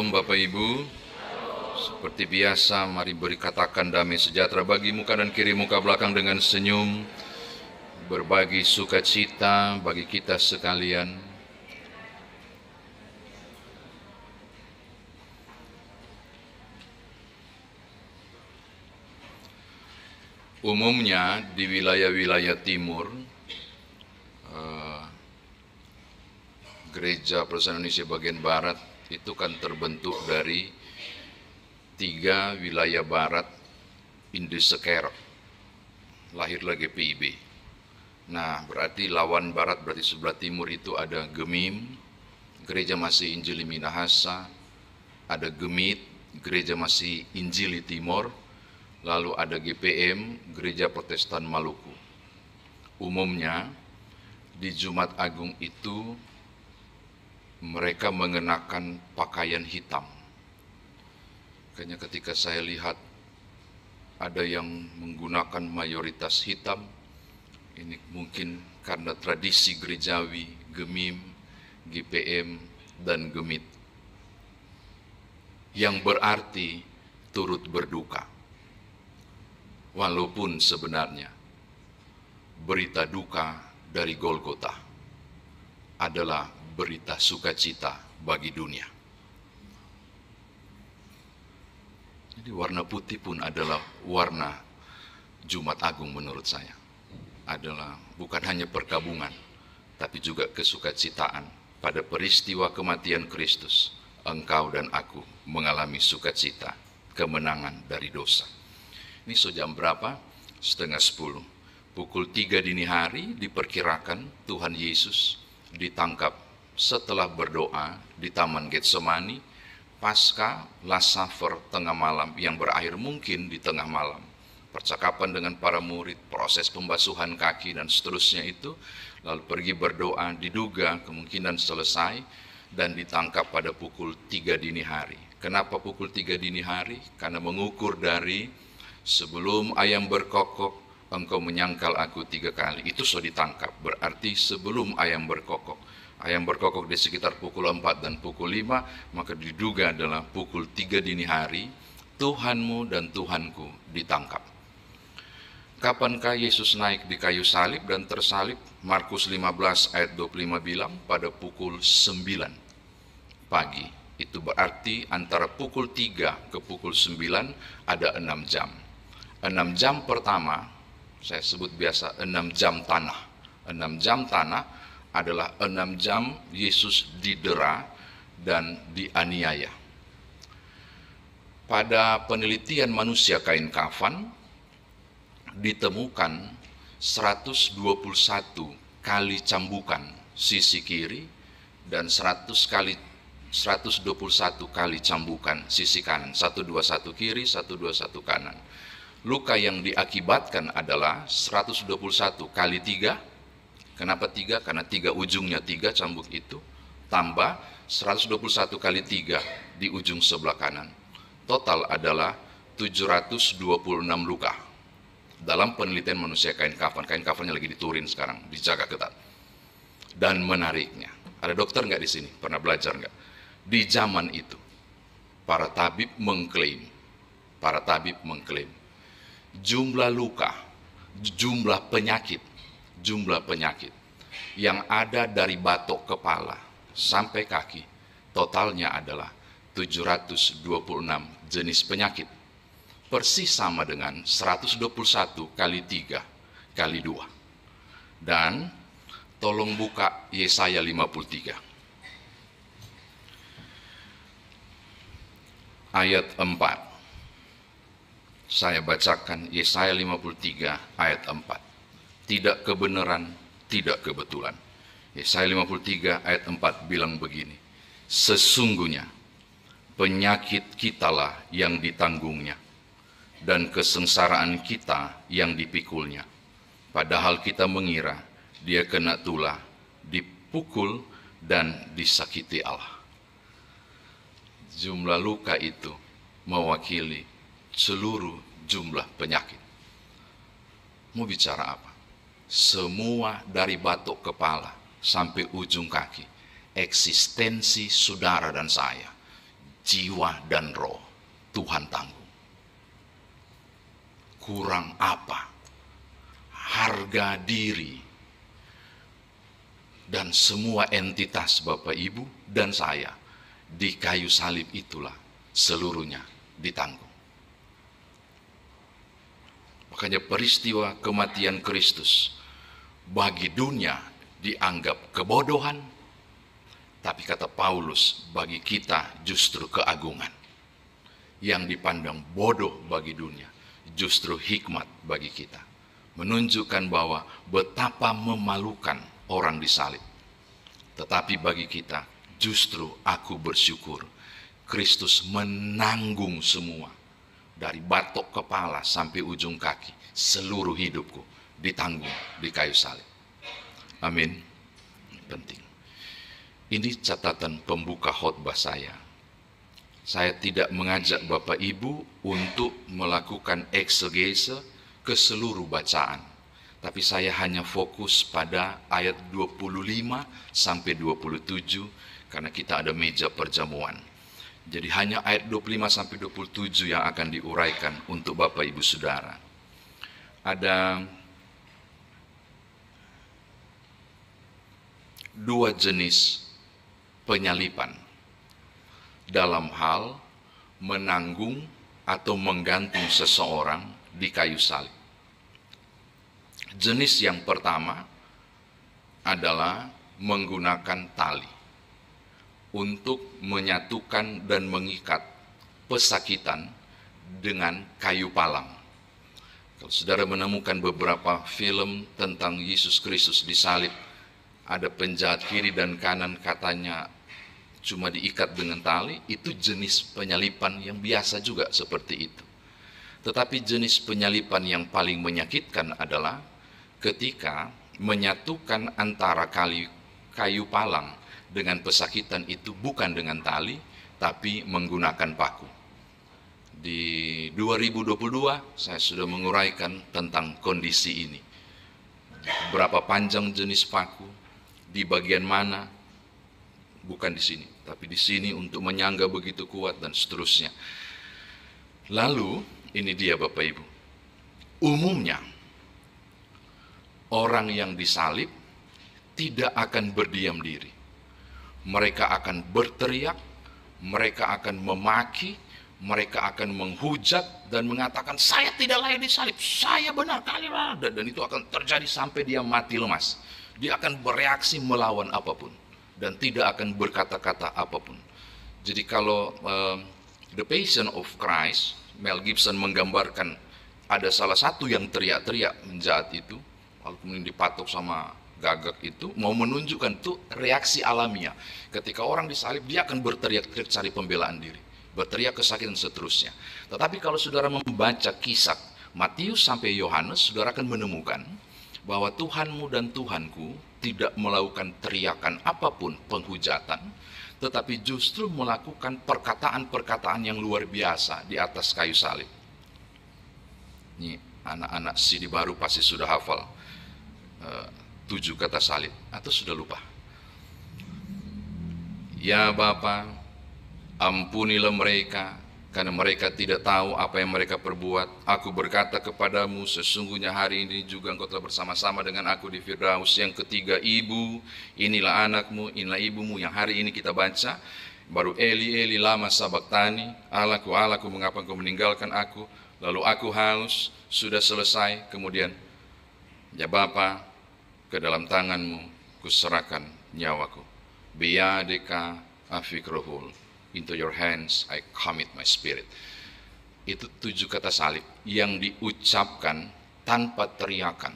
Shalom Bapak Ibu. Seperti biasa, mari beri katakan damai sejahtera bagi muka dan kiri muka belakang dengan senyum. Berbagi sukacita bagi kita sekalian. Umumnya di wilayah-wilayah timur, Gereja Protestan Indonesia bagian Barat itu kan terbentuk dari 3 wilayah Barat Indosekera, lahirlah GPIB. Nah, berarti lawan Barat, berarti sebelah timur itu ada Gemim, Gereja Masih Injili Minahasa, ada Gemit, Gereja Masih Injili Timor, lalu ada GPM, Gereja Protestan Maluku. Umumnya di Jumat Agung itu mereka mengenakan pakaian hitam. Kayaknya ketika saya lihat ada yang menggunakan mayoritas hitam, ini mungkin karena tradisi gerejawi Gemim, GPM, dan Gemit, yang berarti turut berduka. Walaupun sebenarnya berita duka dari Golgota adalah berita sukacita bagi dunia. Jadi warna putih pun adalah warna Jumat Agung menurut saya. Adalah bukan hanya perkabungan, tapi juga kesukacitaan pada peristiwa kematian Kristus. Engkau dan aku mengalami sukacita, kemenangan dari dosa. Ini jam berapa? 9:30. Pukul 3 dini hari diperkirakan Tuhan Yesus ditangkap setelah berdoa di Taman Getsemani pasca Last Supper tengah malam yang berakhir mungkin di tengah malam. Percakapan dengan para murid, proses pembasuhan kaki dan seterusnya itu, lalu pergi berdoa, diduga kemungkinan selesai dan ditangkap pada pukul 3 dini hari. Kenapa pukul 3 dini hari? Karena mengukur dari sebelum ayam berkokok engkau menyangkal aku 3 kali, itu sudah ditangkap. Berarti sebelum ayam berkokok. Ayam berkokok di sekitar pukul 4 dan pukul 5, maka diduga adalah pukul 3 dini hari, Tuhanmu dan Tuhanku ditangkap. Kapankah Yesus naik di kayu salib dan tersalib? Markus 15 ayat 25 bilang pada pukul 9 pagi. Itu berarti antara pukul 3 ke pukul 9 ada 6 jam. 6 jam pertama, saya sebut biasa 6 jam tanah. 6 jam tanah adalah 6 jam Yesus didera dan dianiaya. Pada penelitian manusia kain kafan, ditemukan 121 kali cambukan sisi kiri dan 121 kali cambukan sisi kanan. 121 kiri, 121 kanan. Luka yang diakibatkan adalah 121 kali 3. Kenapa 3? Karena 3 ujungnya 3 cambuk itu, tambah 121 kali 3 di ujung sebelah kanan. Total adalah 726 luka. Dalam penelitian manusia kain kafan. Kain kafannya lagi diturin sekarang, dijaga ketat. Dan menariknya, ada dokter nggak di sini? Pernah belajar nggak? Di zaman itu, para tabib mengklaim jumlah luka, jumlah penyakit yang ada dari batok kepala sampai kaki, totalnya adalah 726 jenis penyakit. Persis sama dengan 121 kali 3 kali 2. Dan tolong buka Yesaya 53. Ayat 4. Saya bacakan Yesaya 53 ayat 4. Tidak kebenaran, tidak kebetulan. Yesaya 53 ayat 4 bilang begini. Sesungguhnya penyakit kitalah yang ditanggungnya, dan kesengsaraan kita yang dipikulnya. Padahal kita mengira dia kena tulah, dipukul dan disakiti Allah. Jumlah luka itu mewakili seluruh jumlah penyakit. Mau bicara apa? Semua dari batok kepala sampai ujung kaki, eksistensi saudara dan saya jiwa dan roh Tuhan tanggung. Kurang apa? Harga diri dan semua entitas Bapak Ibu dan saya di kayu salib itulah seluruhnya ditanggung. Makanya peristiwa kematian Kristus bagi dunia dianggap kebodohan, tapi kata Paulus, bagi kita justru keagungan. Yang dipandang bodoh bagi dunia, justru hikmat bagi kita. Menunjukkan bahwa betapa memalukan orang disalib. Tetapi bagi kita, justru aku bersyukur, Kristus menanggung semua. Dari batok kepala sampai ujung kaki, seluruh hidupku ditanggung di kayu salib. Amin. Penting. Ini catatan pembuka khotbah saya. Saya tidak mengajak Bapak Ibu untuk melakukan eksegese ke seluruh bacaan. Tapi saya hanya fokus pada ayat 25 sampai 27 karena kita ada meja perjamuan. Jadi hanya ayat 25 sampai 27 yang akan diuraikan untuk Bapak Ibu Saudara. Ada dua jenis penyalipan dalam hal menanggung atau menggantung seseorang di kayu salib. Jenis yang pertama adalah menggunakan tali untuk menyatukan dan mengikat pesakitan dengan kayu palang. Kalau saudara menemukan beberapa film tentang Yesus Kristus disalib, ada penjahat kiri dan kanan katanya cuma diikat dengan tali, itu jenis penyalipan yang biasa juga seperti itu. Tetapi jenis penyalipan yang paling menyakitkan adalah ketika menyatukan antara kayu palang dengan pesakitan itu bukan dengan tali, tapi menggunakan paku. Di 2022 saya sudah menguraikan tentang kondisi ini. Berapa panjang jenis paku, di bagian mana, bukan di sini, tapi di sini untuk menyangga begitu kuat dan seterusnya. Lalu, ini dia Bapak Ibu. Umumnya, orang yang disalib tidak akan berdiam diri. Mereka akan berteriak, mereka akan memaki, mereka akan menghujat dan mengatakan, saya tidak layak disalib, saya benar kali lah. Dan itu akan terjadi sampai dia mati lemas. Dia akan bereaksi melawan apapun dan tidak akan berkata-kata apapun. Jadi kalau The Passion of Christ, Mel Gibson menggambarkan ada salah satu yang teriak-teriak menjahat itu, lalu kemudian dipatok sama gagak itu, mau menunjukkan itu reaksi alamiah. Ketika orang disalib, dia akan berteriak-teriak cari pembelaan diri, berteriak kesakitan dan seterusnya. Tetapi kalau saudara membaca kisah Matius sampai Yohanes, saudara akan menemukan bahwa Tuhanmu dan Tuhanku tidak melakukan teriakan apapun, penghujatan, tetapi justru melakukan perkataan-perkataan yang luar biasa di atas kayu salib. Ini anak-anak CD baru pasti sudah hafal 7 kata salib, atau sudah lupa? Ya Bapa, ampunilah mereka, karena mereka tidak tahu apa yang mereka perbuat. Aku berkata kepadamu, sesungguhnya hari ini juga engkau telah bersama-sama dengan aku di Firdaus. Yang ketiga, ibu, inilah anakmu, inilah ibumu, yang hari ini kita baca. Baru Eli, Eli, lama sabaktani, Allahku, mengapa engkau meninggalkan aku? Lalu aku haus, sudah selesai. Kemudian, ya Bapa, ke dalam tanganmu kuserahkan nyawaku. Biyadika afikrohul, into your hands I commit my spirit. Itu 7 kata salib yang diucapkan tanpa teriakan,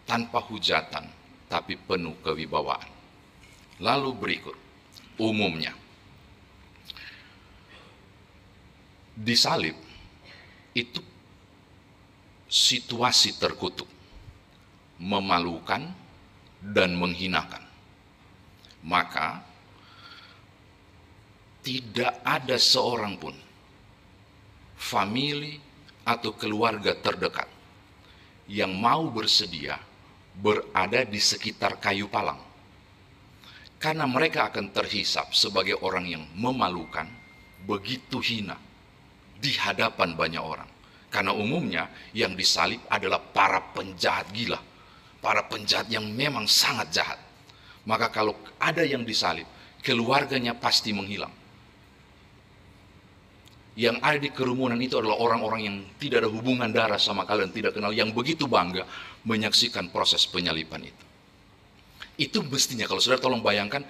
tanpa hujatan, tapi penuh kewibawaan. Lalu berikut, umumnya disalib itu situasi terkutuk, memalukan dan menghinakan. Maka tidak ada seorang pun, famili atau keluarga terdekat, yang mau bersedia berada di sekitar kayu palang. Karena mereka akan terhisap sebagai orang yang memalukan begitu hina di hadapan banyak orang. Karena umumnya yang disalib adalah para penjahat gila, para penjahat yang memang sangat jahat. Maka kalau ada yang disalib, keluarganya pasti menghilang. Yang ada di kerumunan itu adalah orang-orang yang tidak ada hubungan darah sama kalian, tidak kenal, yang begitu bangga menyaksikan proses penyaliban itu. Itu mestinya, kalau saudara tolong bayangkan,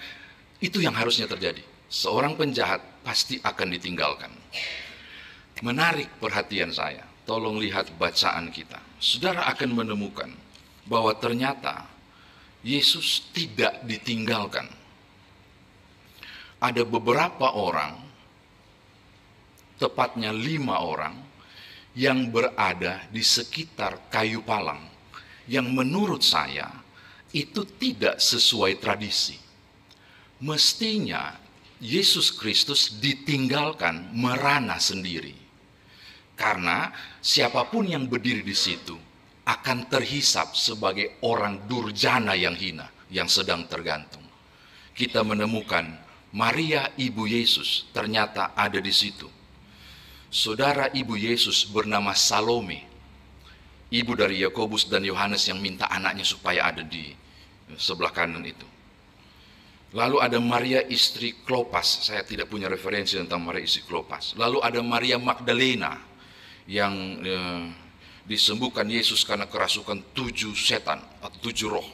itu yang harusnya terjadi. Seorang penjahat pasti akan ditinggalkan. Menarik perhatian saya, tolong lihat bacaan kita. Saudara akan menemukan bahwa ternyata Yesus tidak ditinggalkan. Ada beberapa orang, tepatnya 5 orang, yang berada di sekitar kayu palang, yang menurut saya itu tidak sesuai tradisi. Mestinya Yesus Kristus ditinggalkan merana sendiri. Karena siapapun yang berdiri di situ akan terhisap sebagai orang durjana yang hina, yang sedang tergantung. Kita menemukan Maria ibu Yesus ternyata ada di situ. Saudara ibu Yesus bernama Salome, ibu dari Yakobus dan Yohanes yang minta anaknya supaya ada di sebelah kanan itu. Lalu ada Maria istri Klopas, saya tidak punya referensi tentang Maria istri Klopas. Lalu ada Maria Magdalena yang disembuhkan Yesus karena kerasukan 7 setan atau 7 roh.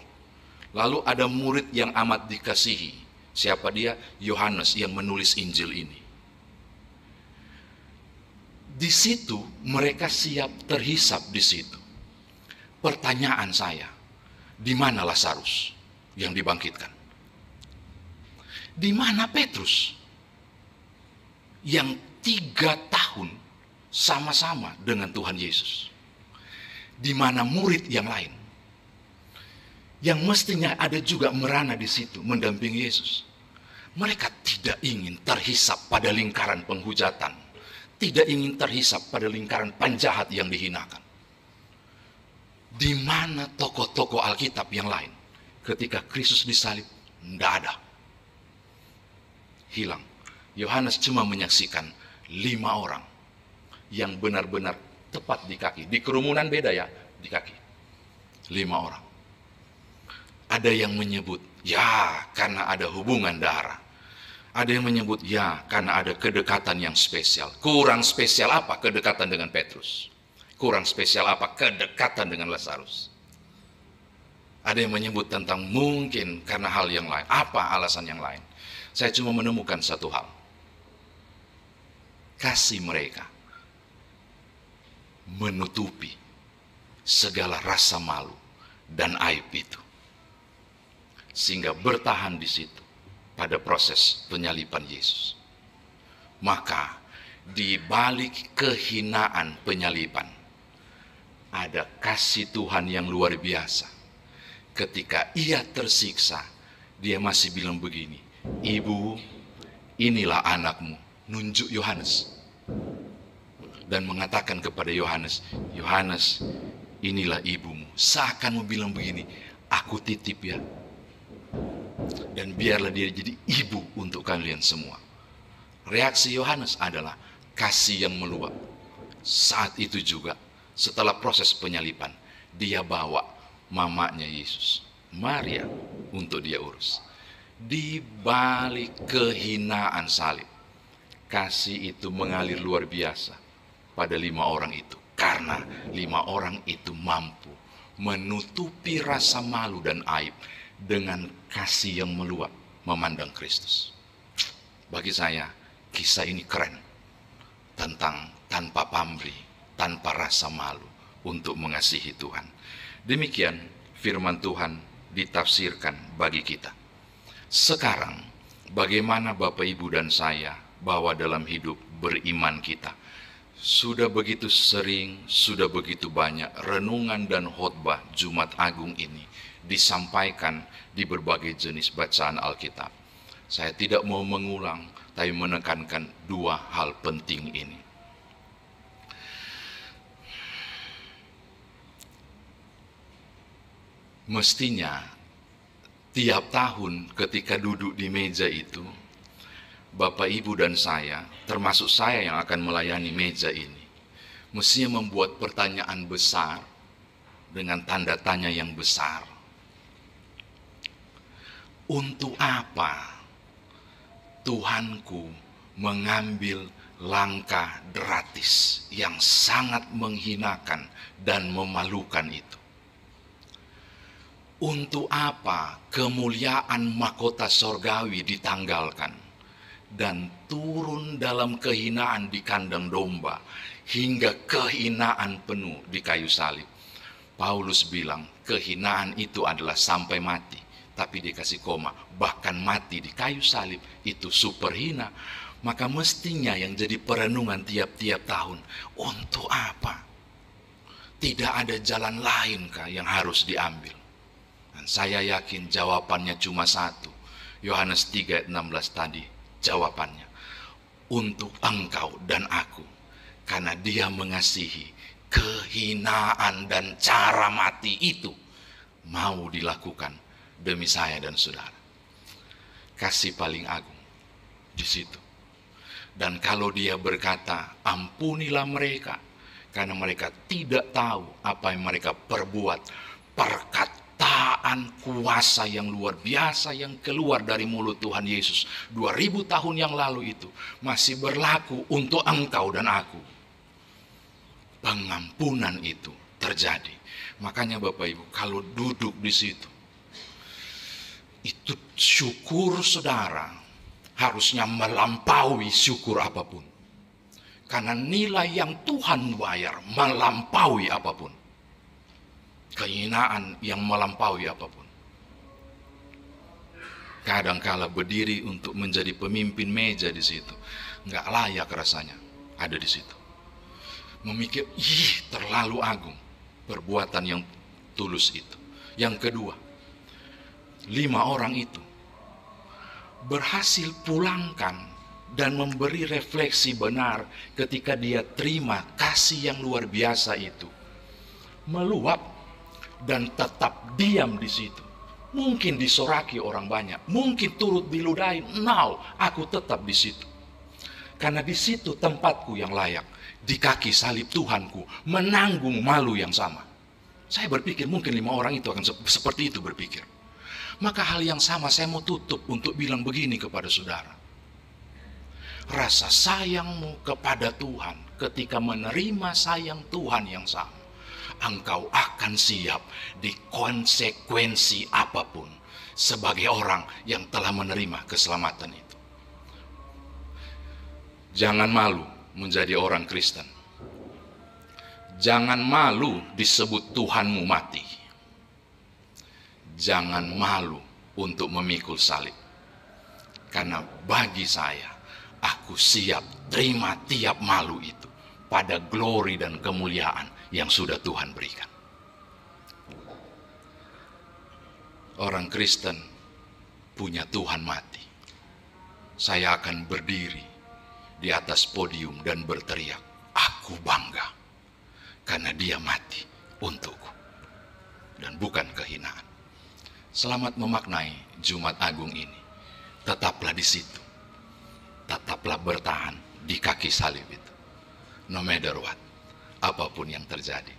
Lalu ada murid yang amat dikasihi. Siapa dia? Yohanes yang menulis Injil ini. Di situ mereka siap terhisap di situ. Pertanyaan saya, di mana Lazarus yang dibangkitkan? Di mana Petrus yang 3 tahun sama-sama dengan Tuhan Yesus? Di mana murid yang lain yang mestinya ada juga merana di situ mendampingi Yesus? Mereka tidak ingin terhisap pada lingkaran penghujatan, tidak ingin terhisap pada lingkaran penjahat yang dihinakan. Di mana tokoh-tokoh Alkitab yang lain ketika Kristus disalib? Tidak ada. Hilang. Yohanes cuma menyaksikan 5 orang yang benar-benar tepat di kaki. Di kerumunan beda ya, di kaki. 5 orang. Ada yang menyebut, ya karena ada hubungan darah. Ada yang menyebut, ya karena ada kedekatan yang spesial. Kurang spesial apa kedekatan dengan Petrus? Kurang spesial apa kedekatan dengan Lazarus? Ada yang menyebut tentang mungkin karena hal yang lain. Apa alasan yang lain? Saya cuma menemukan satu hal. Kasih mereka menutupi segala rasa malu dan aib itu, sehingga bertahan di situ pada proses penyaliban Yesus. Maka di balik kehinaan penyaliban ada kasih Tuhan yang luar biasa. Ketika ia tersiksa, dia masih bilang begini, "Ibu, inilah anakmu." Nunjuk Yohanes dan mengatakan kepada Yohanes, "Yohanes, inilah ibumu." Seakan mau bilang begini, "Aku titip ya, dan biarlah dia jadi ibu untuk kalian semua." Reaksi Yohanes adalah kasih yang meluap. Saat itu juga, setelah proses penyaliban, dia bawa mamanya Yesus, Maria, untuk dia urus. Di balik kehinaan salib, kasih itu mengalir luar biasa pada 5 orang itu. Karena 5 orang itu mampu menutupi rasa malu dan aib dengan kasih yang meluap memandang Kristus. Bagi saya, kisah ini keren. Tentang tanpa pamrih, tanpa rasa malu untuk mengasihi Tuhan. Demikian firman Tuhan ditafsirkan bagi kita. Sekarang, bagaimana Bapak, Ibu, dan saya bahwa dalam hidup beriman kita sudah begitu sering, sudah begitu banyak renungan dan khotbah Jumat Agung ini disampaikan di berbagai jenis bacaan Alkitab. Saya tidak mau mengulang, tapi menekankan 2 hal penting ini. Mestinya tiap tahun ketika duduk di meja itu, Bapak, Ibu, dan saya, termasuk saya yang akan melayani meja ini, mestinya membuat pertanyaan besar dengan tanda tanya yang besar. Untuk apa Tuhanku mengambil langkah drastis yang sangat menghinakan dan memalukan itu? Untuk apa kemuliaan mahkota sorgawi ditanggalkan dan turun dalam kehinaan di kandang domba hingga kehinaan penuh di kayu salib? Paulus bilang kehinaan itu adalah sampai mati, tapi dikasih koma, bahkan mati di kayu salib itu super hina. Maka mestinya yang jadi perenungan tiap-tiap tahun, untuk apa? Tidak ada jalan lainkah yang harus diambil? Dan saya yakin jawabannya cuma satu. Yohanes 3:16 tadi jawabannya. Untuk engkau dan aku, karena Dia mengasihi, kehinaan dan cara mati itu mau dilakukan demi saya dan saudara. Kasih paling agung di situ. Dan kalau Dia berkata, ampunilah mereka, karena mereka tidak tahu apa yang mereka perbuat, perkataan kuasa yang luar biasa yang keluar dari mulut Tuhan Yesus 2000 tahun yang lalu itu masih berlaku untuk engkau dan aku. Pengampunan itu terjadi. Makanya Bapak Ibu, kalau duduk di situ, itu syukur saudara harusnya melampaui syukur apapun. Karena nilai yang Tuhan bayar melampaui apapun. Kehinaan yang melampaui apapun. Kadangkala berdiri untuk menjadi pemimpin meja di situ, nggak layak rasanya ada di situ. Memikir, terlalu agung perbuatan yang tulus itu. Yang kedua, 5 orang itu berhasil pulangkan dan memberi refleksi benar ketika dia terima kasih yang luar biasa itu. Meluap dan tetap diam di situ. Mungkin disoraki orang banyak, mungkin turut diludahin. Aku tetap di situ. Karena di situ tempatku yang layak. Di kaki salib Tuhanku menanggung malu yang sama. Saya berpikir mungkin 5 orang itu akan seperti itu berpikir. Maka hal yang sama saya mau tutup untuk bilang begini kepada saudara. Rasa sayangmu kepada Tuhan ketika menerima sayang Tuhan yang sama, engkau akan siap di konsekuensi apapun sebagai orang yang telah menerima keselamatan itu. Jangan malu menjadi orang Kristen. Jangan malu disebut Tuhanmu mati. Jangan malu untuk memikul salib. Karena bagi saya, aku siap terima tiap malu itu pada glory dan kemuliaan yang sudah Tuhan berikan. Orang Kristen punya Tuhan mati. Saya akan berdiri di atas podium dan berteriak, aku bangga karena Dia mati untukku dan bukan kehinaan. Selamat memaknai Jumat Agung ini. Tetaplah di situ. Tetaplah bertahan di kaki salib itu. No matter what, apapun yang terjadi.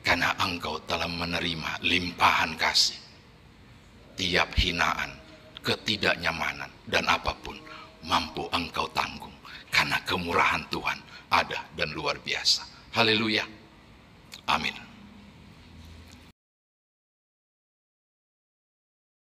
Karena engkau telah menerima limpahan kasih. Tiap hinaan, ketidaknyamanan, dan apapun mampu engkau tanggung. Karena kemurahan Tuhan ada dan luar biasa. Haleluya. Amin.